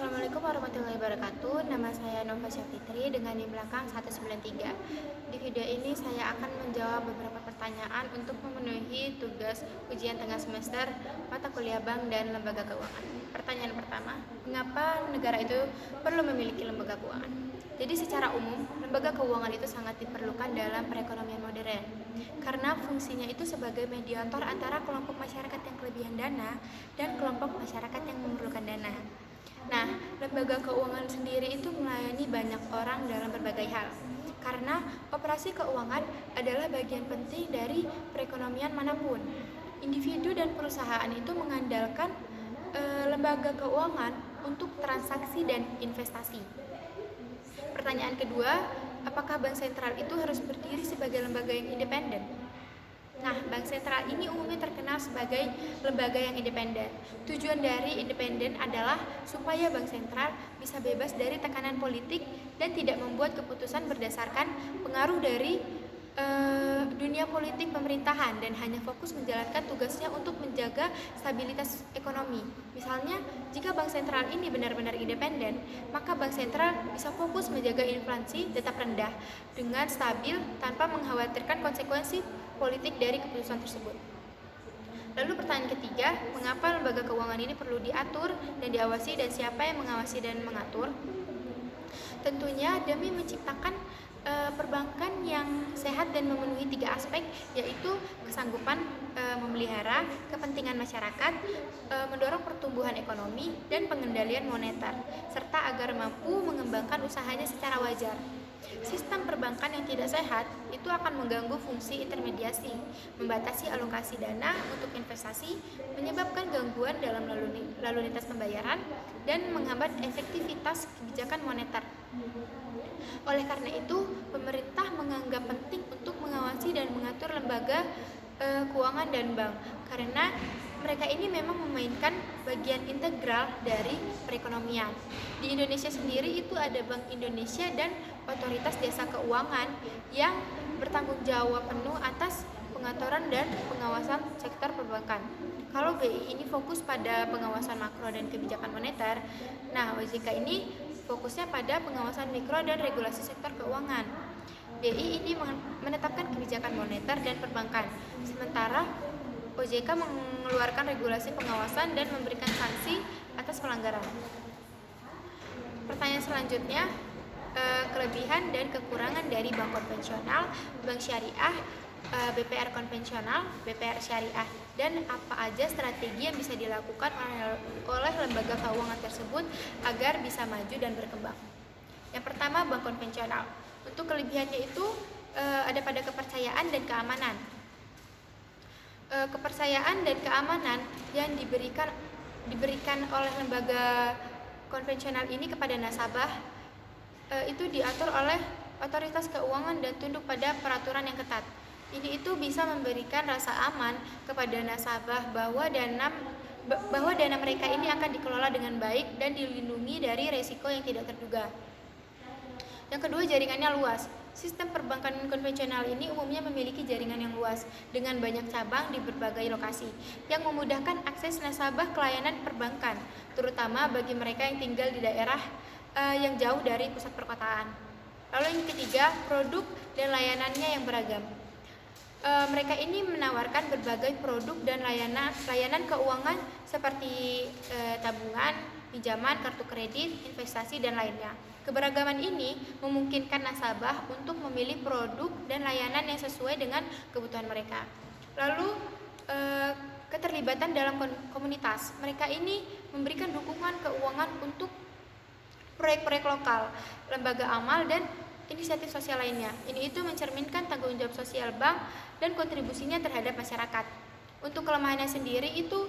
Assalamualaikum warahmatullahi wabarakatuh. Nama saya Nova Syafitri dengan NIM belakang 193. Di video ini saya akan menjawab beberapa pertanyaan untuk memenuhi tugas ujian tengah semester mata kuliah bank dan lembaga keuangan. Pertanyaan pertama, mengapa negara itu perlu memiliki lembaga keuangan? Jadi secara umum, lembaga keuangan itu sangat diperlukan dalam perekonomian modern karena fungsinya itu sebagai mediator antara kelompok masyarakat yang kelebihan dana dan kelompok masyarakat yang memerlukan dana. Nah, lembaga keuangan sendiri itu melayani banyak orang dalam berbagai hal. Karena operasi keuangan adalah bagian penting dari perekonomian manapun. Individu dan perusahaan itu mengandalkan lembaga keuangan untuk transaksi dan investasi. Pertanyaan kedua, apakah bank sentral itu harus berdiri sebagai lembaga yang independen? Nah, bank sentral ini umumnya terkenal sebagai lembaga yang independen. Tujuan dari independen adalah supaya bank sentral bisa bebas dari tekanan politik dan tidak membuat keputusan berdasarkan pengaruh dari dunia politik pemerintahan dan hanya fokus menjalankan tugasnya untuk menjaga stabilitas ekonomi. Misalnya, jika bank sentral ini benar-benar independen, maka bank sentral bisa fokus menjaga inflasi tetap rendah dengan stabil tanpa mengkhawatirkan konsekuensi politik dari keputusan tersebut. Lalu pertanyaan ketiga, mengapa lembaga keuangan ini perlu diatur dan diawasi dan siapa yang mengawasi dan mengatur? Tentunya demi menciptakan perbankan yang sehat dan memenuhi tiga aspek, yaitu kesanggupan memelihara kepentingan masyarakat, mendorong pertumbuhan ekonomi dan pengendalian moneter, serta agar mampu mengembangkan usahanya secara wajar. Sistem perbankan yang tidak sehat itu akan mengganggu fungsi intermediasi, membatasi alokasi dana untuk investasi, menyebabkan gangguan dalam lalu lintas pembayaran, dan menghambat efektivitas kebijakan moneter. Oleh karena itu, pemerintah menganggap penting untuk mengawasi dan mengatur lembaga keuangan dan bank, karena mereka ini memang memainkan bagian integral dari perekonomian. Di Indonesia sendiri itu ada Bank Indonesia dan Otoritas Jasa Keuangan yang bertanggung jawab penuh atas pengaturan dan pengawasan sektor perbankan. Kalau BI ini fokus pada pengawasan makro dan kebijakan moneter, nah OJK ini fokusnya pada pengawasan mikro dan regulasi sektor keuangan. BI ini menetapkan kebijakan moneter dan perbankan, sementara OJK mengeluarkan regulasi pengawasan dan memberikan sanksi atas pelanggaran. Pertanyaan selanjutnya, kelebihan dan kekurangan dari bank konvensional, bank syariah, BPR konvensional, BPR syariah, dan apa aja strategi yang bisa dilakukan oleh lembaga keuangan tersebut agar bisa maju dan berkembang. Yang pertama, bank konvensional. Untuk kelebihannya itu ada pada kepercayaan dan keamanan. Kepercayaan dan keamanan yang diberikan oleh lembaga konvensional ini kepada nasabah itu diatur oleh otoritas keuangan dan tunduk pada peraturan yang ketat. Ini itu bisa memberikan rasa aman kepada nasabah bahwa dana mereka ini akan dikelola dengan baik dan dilindungi dari risiko yang tidak terduga. Yang kedua, jaringannya luas. Sistem perbankan konvensional ini umumnya memiliki jaringan yang luas dengan banyak cabang di berbagai lokasi yang memudahkan akses nasabah ke layanan perbankan, terutama bagi mereka yang tinggal di daerah yang jauh dari pusat perkotaan. Lalu yang ketiga, produk dan layanannya yang beragam. Mereka ini menawarkan berbagai produk dan layanan keuangan seperti tabungan, pinjaman, kartu kredit, investasi, dan lainnya. Keberagaman ini memungkinkan nasabah untuk memilih produk dan layanan yang sesuai dengan kebutuhan mereka. Lalu, keterlibatan dalam komunitas. Mereka ini memberikan dukungan keuangan untuk proyek-proyek lokal, lembaga amal, dan inisiatif sosial lainnya. Ini itu mencerminkan tanggung jawab sosial bank dan kontribusinya terhadap masyarakat. Untuk kelemahannya sendiri itu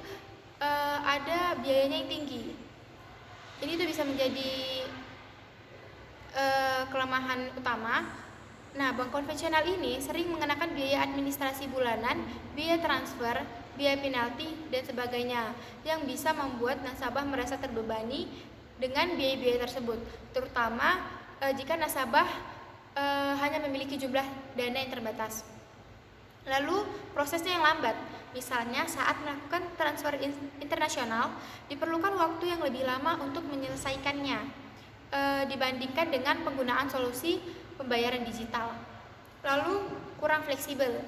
ada biayanya yang tinggi. Ini itu bisa menjadi kelemahan utama. Nah, bank konvensional ini sering mengenakan biaya administrasi bulanan, biaya transfer, biaya penalti, dan sebagainya yang bisa membuat nasabah merasa terbebani dengan biaya-biaya tersebut, terutama jika nasabah hanya memiliki jumlah dana yang terbatas. Lalu, prosesnya yang lambat. Misalnya saat melakukan transfer internasional, diperlukan waktu yang lebih lama untuk menyelesaikannya dibandingkan dengan penggunaan solusi pembayaran digital. Lalu, kurang fleksibel.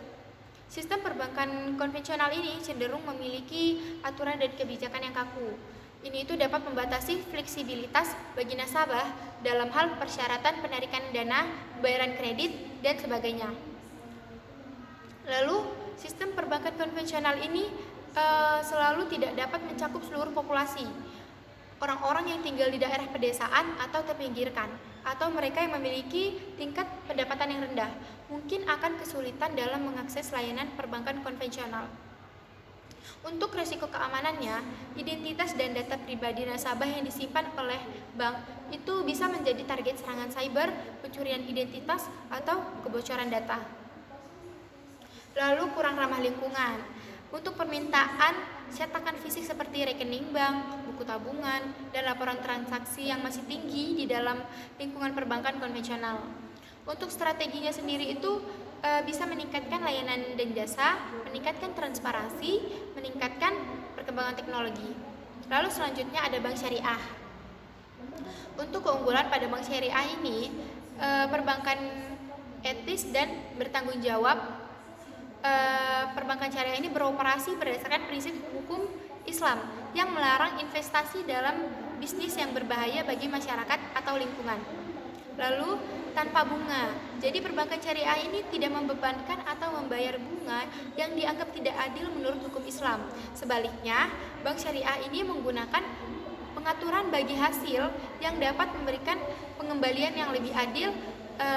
Sistem perbankan konvensional ini cenderung memiliki aturan dan kebijakan yang kaku. Ini itu dapat membatasi fleksibilitas bagi nasabah dalam hal persyaratan penarikan dana, pembayaran kredit, dan sebagainya. Lalu, sistem perbankan konvensional ini selalu tidak dapat mencakup seluruh populasi. Orang-orang yang tinggal di daerah pedesaan atau terpinggirkan, atau mereka yang memiliki tingkat pendapatan yang rendah, mungkin akan kesulitan dalam mengakses layanan perbankan konvensional. Untuk risiko keamanannya, identitas dan data pribadi nasabah yang disimpan oleh bank itu bisa menjadi target serangan cyber, pencurian identitas, atau kebocoran data. Lalu, kurang ramah lingkungan. Untuk permintaan cetakan fisik seperti rekening bank, buku tabungan, dan laporan transaksi yang masih tinggi di dalam lingkungan perbankan konvensional. Untuk strateginya sendiri itu bisa meningkatkan layanan dan jasa, meningkatkan transparansi, meningkatkan perkembangan teknologi. Lalu selanjutnya ada bank syariah. Untuk keunggulan pada bank syariah ini, perbankan etis dan bertanggung jawab. Perbankan syariah ini beroperasi berdasarkan prinsip hukum Islam yang melarang investasi dalam bisnis yang berbahaya bagi masyarakat atau lingkungan. Lalu, tanpa bunga. Jadi perbankan syariah ini tidak membebankan atau membayar bunga yang dianggap tidak adil menurut hukum Islam. Sebaliknya, bank syariah ini menggunakan pengaturan bagi hasil yang dapat memberikan pengembalian yang lebih adil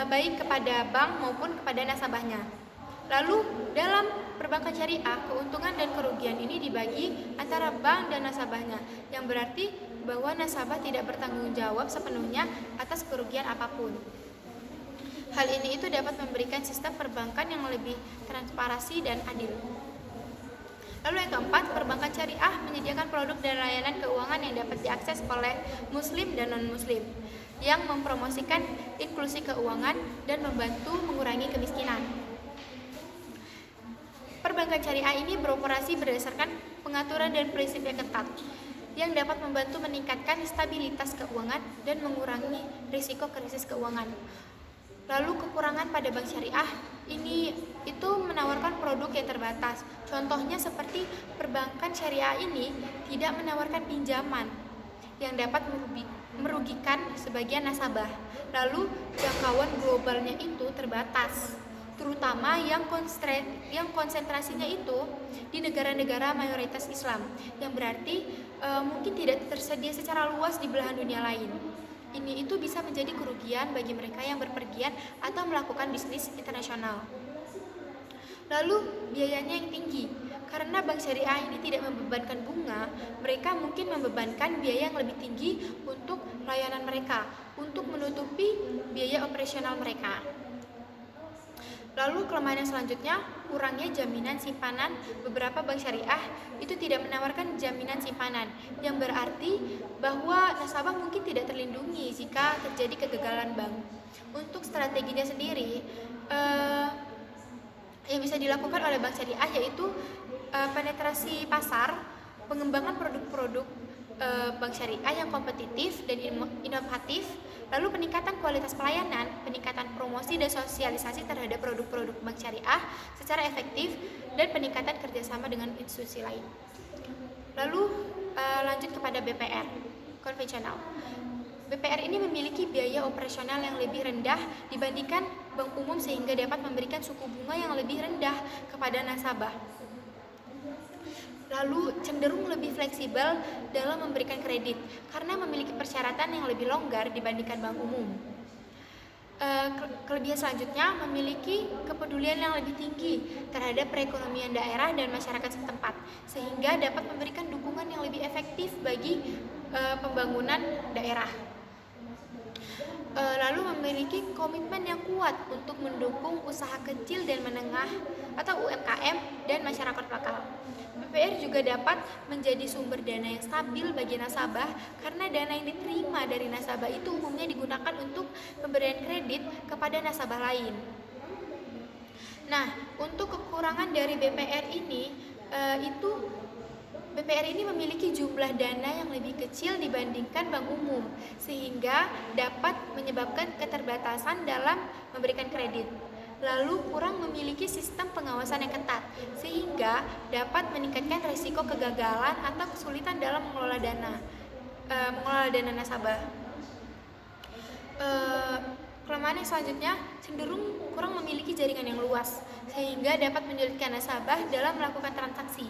baik kepada bank maupun kepada nasabahnya. Lalu, dalam perbankan syariah, keuntungan dan kerugian ini dibagi antara bank dan nasabahnya, yang berarti bahwa nasabah tidak bertanggung jawab sepenuhnya atas kerugian apapun. Hal ini itu dapat memberikan sistem perbankan yang lebih transparansi dan adil. Lalu yang keempat, perbankan syariah menyediakan produk dan layanan keuangan yang dapat diakses oleh muslim dan non-muslim, yang mempromosikan inklusi keuangan dan membantu mengurangi kemiskinan. Perbankan syariah ini beroperasi berdasarkan pengaturan dan prinsip yang ketat, yang dapat membantu meningkatkan stabilitas keuangan dan mengurangi risiko krisis keuangan. Lalu kekurangan pada bank syariah ini itu menawarkan produk yang terbatas. Contohnya seperti perbankan syariah ini tidak menawarkan pinjaman yang dapat merugikan sebagian nasabah. Lalu jangkauan globalnya itu terbatas, terutama yang konsentrasinya itu di negara-negara mayoritas Islam, yang berarti mungkin tidak tersedia secara luas di belahan dunia lain. Ini itu bisa menjadi kerugian bagi mereka yang berpergian atau melakukan bisnis internasional. Lalu biayanya yang tinggi. Karena bank syariah ini tidak membebankan bunga, mereka mungkin membebankan biaya yang lebih tinggi untuk layanan mereka, untuk menutupi biaya operasional mereka. Lalu kelemahan yang selanjutnya, kurangnya jaminan simpanan. Beberapa bank syariah itu tidak menawarkan jaminan simpanan, yang berarti bahwa nasabah mungkin tidak terlindungi jika terjadi kegagalan bank. Untuk strateginya sendiri, yang bisa dilakukan oleh bank syariah yaitu penetrasi pasar, pengembangan produk-produk bank syariah yang kompetitif dan inovatif, lalu peningkatan kualitas pelayanan, peningkatan promosi dan sosialisasi terhadap produk-produk bank syariah secara efektif, dan peningkatan kerjasama dengan institusi lain. Lalu lanjut kepada BPR konvensional. BPR ini memiliki biaya operasional yang lebih rendah dibandingkan bank umum sehingga dapat memberikan suku bunga yang lebih rendah kepada nasabah. Lalu cenderung lebih fleksibel dalam memberikan kredit karena memiliki persyaratan yang lebih longgar dibandingkan bank umum. Kelebihan selanjutnya, memiliki kepedulian yang lebih tinggi terhadap perekonomian daerah dan masyarakat setempat, sehingga dapat memberikan dukungan yang lebih efektif bagi pembangunan daerah. Lalu memiliki komitmen yang kuat untuk mendukung usaha kecil dan menengah atau UMKM dan masyarakat lokal. BPR juga dapat menjadi sumber dana yang stabil bagi nasabah karena dana yang diterima dari nasabah itu umumnya digunakan untuk pemberian kredit kepada nasabah lain. Nah, untuk kekurangan dari BPR ini itu BPR ini memiliki jumlah dana yang lebih kecil dibandingkan bank umum, sehingga dapat menyebabkan keterbatasan dalam memberikan kredit. Lalu kurang memiliki sistem pengawasan yang ketat, sehingga dapat meningkatkan risiko kegagalan atau kesulitan dalam mengelola dana nasabah. Kelemahan yang selanjutnya cenderung kurang memiliki jaringan yang luas, sehingga dapat menyulitkan nasabah dalam melakukan transaksi.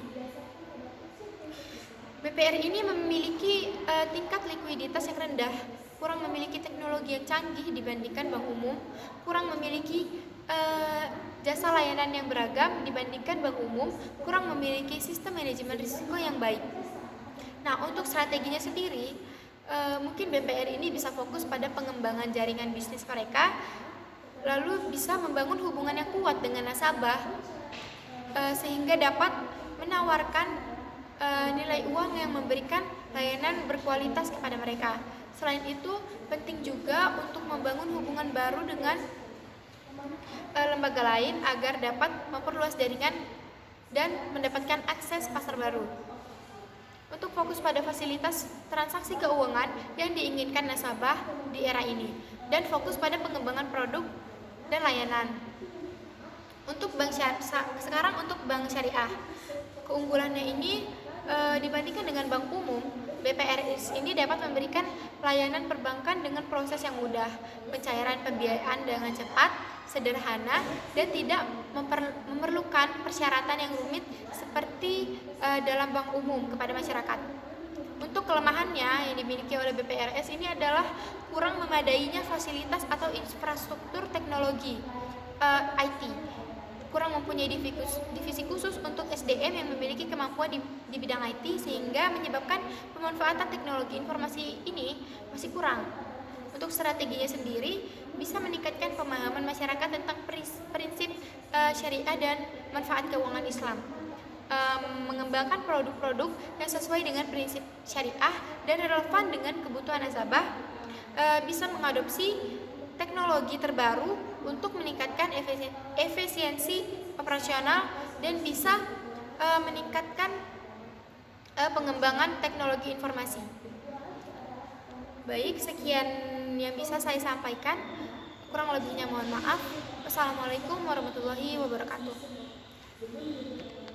BPR ini memiliki tingkat likuiditas yang rendah, kurang memiliki teknologi yang canggih dibandingkan bank umum, kurang memiliki jasa layanan yang beragam dibandingkan bank umum, kurang memiliki sistem manajemen risiko yang baik. Nah, untuk strateginya sendiri, mungkin BPR ini bisa fokus pada pengembangan jaringan bisnis mereka, lalu bisa membangun hubungan yang kuat dengan nasabah, sehingga dapat menawarkan nilai uang yang memberikan layanan berkualitas kepada mereka. Selain itu, penting juga untuk membangun hubungan baru dengan lembaga lain agar dapat memperluas jaringan dan mendapatkan akses pasar baru. Untuk fokus pada fasilitas transaksi keuangan yang diinginkan nasabah di era ini, dan fokus pada pengembangan produk dan layanan. Untuk sekarang untuk bank syariah, keunggulannya ini dibandingkan dengan bank umum, BPRS ini dapat memberikan layanan perbankan dengan proses yang mudah, pencairan pembiayaan dengan cepat, sederhana, dan tidak memerlukan persyaratan yang rumit seperti dalam bank umum kepada masyarakat. Untuk kelemahannya yang dimiliki oleh BPRS ini adalah kurang memadainya fasilitas atau infrastruktur teknologi IT, kurang mempunyai divisi khusus untuk SDM yang memiliki kemampuan di bidang IT, sehingga menyebabkan pemanfaatan teknologi informasi ini masih kurang. Untuk strateginya sendiri, bisa meningkatkan pemahaman masyarakat tentang prinsip syariah dan manfaat keuangan Islam, mengembangkan produk-produk yang sesuai dengan prinsip syariah dan relevan dengan kebutuhan nasabah, bisa mengadopsi teknologi terbaru untuk meningkatkan efisiensi operasional, dan bisa meningkatkan pengembangan teknologi informasi. Baik, sekian yang bisa saya sampaikan. Kurang lebihnya mohon maaf. Wassalamualaikum warahmatullahi wabarakatuh.